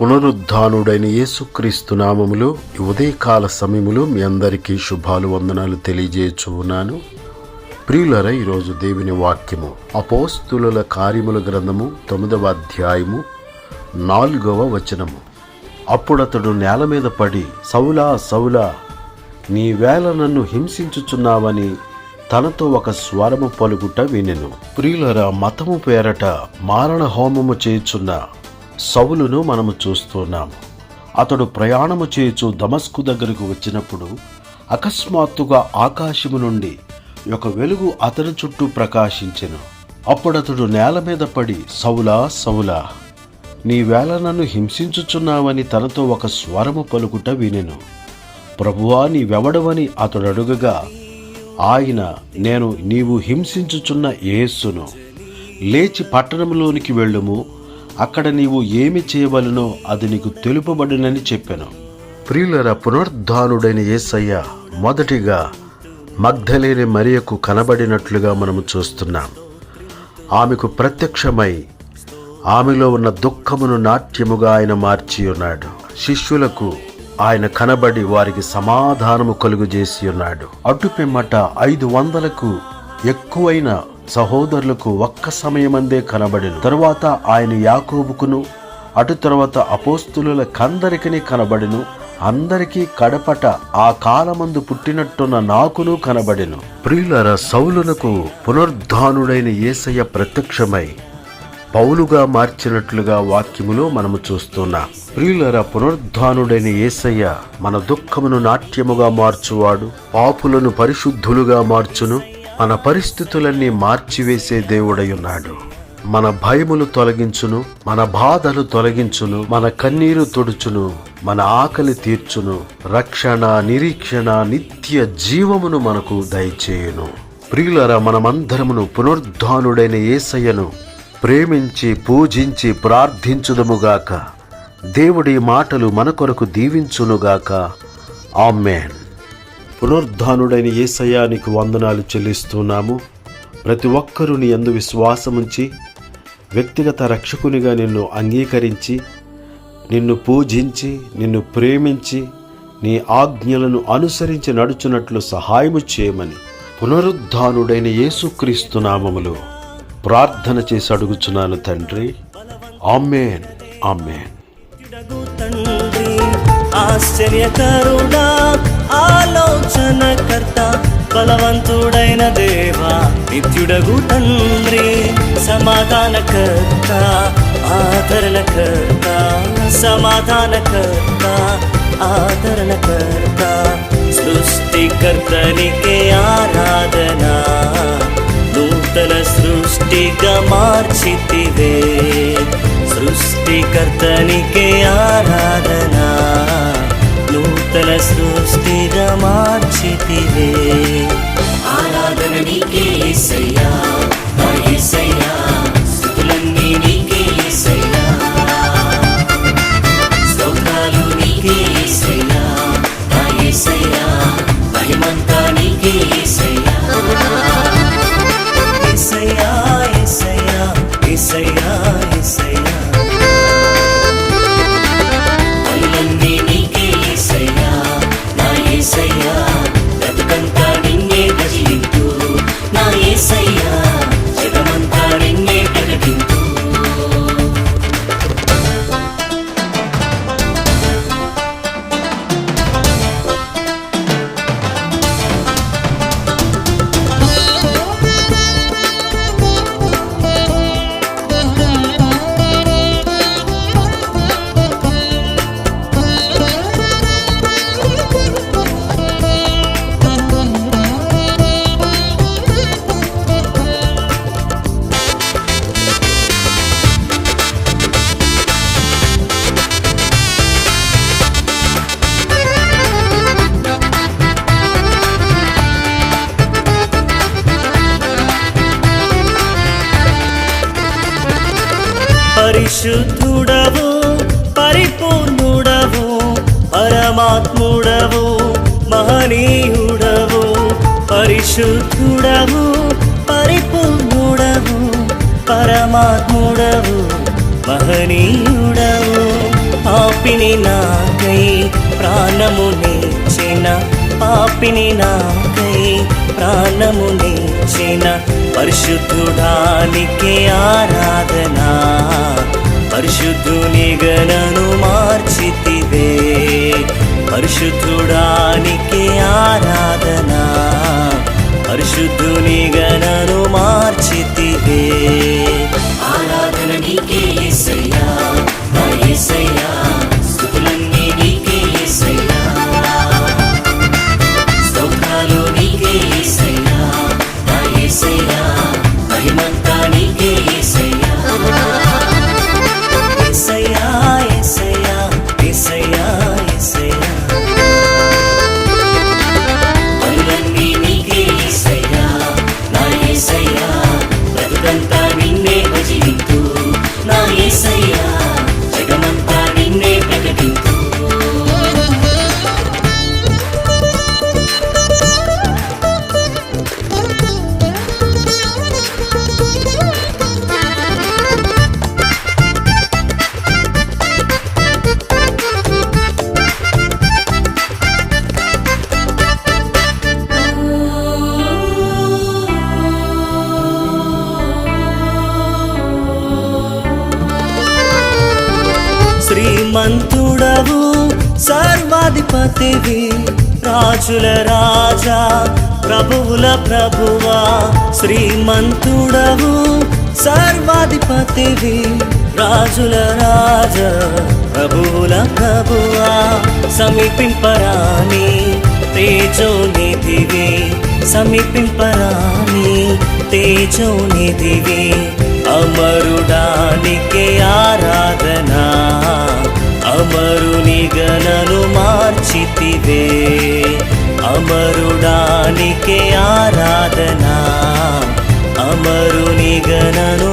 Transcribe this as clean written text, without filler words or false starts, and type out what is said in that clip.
పునరుద్ధానుడైన యేసుక్రీస్తు నామములో ఉదయకాల సమయములో మీ అందరికీ శుభాలు వందనాలు తెలియజేయుచున్నాను. ప్రియులరా, ఈరోజు దేవుని వాక్యము అపోస్తులుల కార్యముల గ్రంథము 9వ అధ్యాయము 4వ వచనము. అప్పుడతడు నేల మీద పడి, సౌలా సౌలా, నీవేళ నన్ను హింసించుచున్నావని తనతో ఒక స్వరము పలుకుట వినెను. ప్రియులరా, మతము పేరట మారణ హోమము చేయుచున్న సౌలును మనము చూస్తున్నాము. అతడు ప్రయాణము చేయుచు దమస్కు దగ్గరకు వచ్చినప్పుడు అకస్మాత్తుగా ఆకాశము నుండి ఒక వెలుగు అతని చుట్టూ ప్రకాశించెను. అప్పుడతడు నేల మీద పడి, సౌలా సౌలా, నీవేళ నన్ను హింసించుచున్నావని తనతో ఒక స్వరము పలుకుట వినెను. ప్రభువా, నీవెవడవని అతడు అడుగగా ఆయన, నేను నీవు హింసించుచున్న యేసును. లేచి పట్టణంలోనికి వెళ్ళుము, అక్కడ నీవు ఏమి చేయవలనో అది నీకు తెలుపబడినని చెప్పాను. ప్రియులరా, పునరుద్ధానుడైన యేసయ్య మొదటిగా మగ్దలేనే మరియకు కనబడినట్లుగా మనము చూస్తున్నాం. ఆమెకు ప్రత్యక్షమై ఆమెలో ఉన్న దుఃఖమును నాట్యముగా ఆయన మార్చి ఉన్నాడు. శిష్యులకు ఆయన కనబడి వారికి సమాధానము కలుగజేసి ఉన్నాడు. అటుపిమ్మట 500కు ఎక్కువైన సహోదరులకు ఒక్క సమయమందే కనబడెను. తరువాత ఆయన యాకోబుకును, అటు తర్వాత అపోస్తులులకందరికీ కనబడెను. అందరికీ కడపట ఆ కాలమందు పుట్టినట్టున్న నాకును కనబడెను. ప్రియులరా, సౌలునకు పునరుద్ధానుడైన యేసయ్య ప్రత్యక్షమై పౌలుగా మార్చినట్లుగా వాక్యములో మనము చూస్తున్నాం. ప్రియులరా, పునరుద్ధానుడైన యేసయ్య మన దుఃఖమును నాట్యముగా మార్చువాడు, పాపులను పరిశుద్ధులుగా మార్చును, మన పరిస్థితులన్నీ మార్చివేసే దేవుడై ఉన్నాడు. మన భయములు తొలగించును, మన బాధలు తొలగించును, మన కన్నీరు తుడుచును, మన ఆకలి తీర్చును, రక్షణ, నిరీక్షణ, నిత్య జీవమును మనకు దయచేయును. ప్రియులరా, మనమందరమును పునరుద్ధానుడైన యేసయ్యను ప్రేమించి పూజించి ప్రార్థించుదముగాక. దేవుడి మాటలు మన కొరకు దీవించునుగాక. ఆమేన్. పునరుద్ధానుడైన యేసయ్యానికి వందనాలు చెల్లిస్తున్నాము. ప్రతి ఒక్కరూ నీ యందు విశ్వాసముంచి వ్యక్తిగత రక్షకునిగా నిన్ను అంగీకరించి, నిన్ను పూజించి, నిన్ను ప్రేమించి, నీ ఆజ్ఞలను అనుసరించి నడుచున్నట్లు సహాయము చేయమని పునరుద్ధానుడైన యేసుక్రీస్తు నామములో ప్రార్థన చేసి అడుగుచున్నాను తండ్రి. ఆమేన్, ఆమేన్. ఆశ్చర్యకరుడా, ఆలోచనకర్త, బలవంతుడైన దేవా, నిత్యుడగు తండ్రి, సమాధానకర్త, ఆదరణకర్త, సమాధానకర్త, ఆదరణకర్త, సృష్టికర్తనికే ఆరాధన, నూతన సృష్టిగా మార్చితివే, సృష్టికర్తనికే ఆరాధన, నూతన సృష్టిగా మార్చితివే. ఆరాధన నీకే యేసయ్యా, నా యేసయ్యా, స్తుతులన్నీ నీకే యేసయ్యా, స్తోత్రాలు నీకే యేసయ్యా, నా యేసయ్యా, మహిమంతా నీకే యేసయ్యా, యేసయ్యా, యేసయ్యా, యేసయ్యా, యేసయ్యా, అన్నీ నీకే యేసయ్యా, నా యేసయ్యా, బ్రతుకంతా నిన్నే భజింతు, నా యేసయ్యా, జగమంతా నిన్నే ప్రకటింతు. పరిశుద్ధుడవు, పరిపూర్ణుడవు, పరమాత్ముడవు, మహనీయుడవు, పరిశుద్ధుడవు, పరిపూర్ణుడవు, పరమాత్ముడవు, మహనీయుడవు, పాపిని నాకై ప్రాణమునిచ్చిన పాపిని నాకై ప్రాణమునిచ్చిన పరిశుద్ధుడానికి ఆరాధన పరిశుద్ధునిగా నన్ను మార్చితివే పరిశుద్ధుడానికి ఆరాధన పరిశుద్ధునిగా నన్ను మార్చితివే ఆరాధన నీకే యేసయ్యా నా యేసయ్యా స్తుతులన్నీ నీకే యేసయ్యా స్తోత్రాలు నీకే యేసయ్యా నా యేసయ్యా మహిమంతా నీకే యేసయ్యా యేసయ్యా యేసయ్యా యేసయ్యా యేసయ్యా పనులన్నీ నీకే యేసయ్యా నా యేసయ్యా బ్రతుకంతా నిన్నే భజింతూ నా యేసయ్యా జగమంతా నిన్నే ప్రకటింతూ శ్రీమంతుడవు సర్వాధిపతివి రాజుల రాజా ప్రభువుల ప్రభువా శ్రీమంతుడవు సర్వాధిపతివి రాజుల రాజా ప్రభువుల ప్రభువా సమీపింపరాని తేజోనిధివి సమీపింపరాని తేజోనిధివి అమరుడానికి ఆరాధన అమరునిగా నన్ను మార్చితివే అమరుడానికి ఆరాధన అమరునిగా నన్ను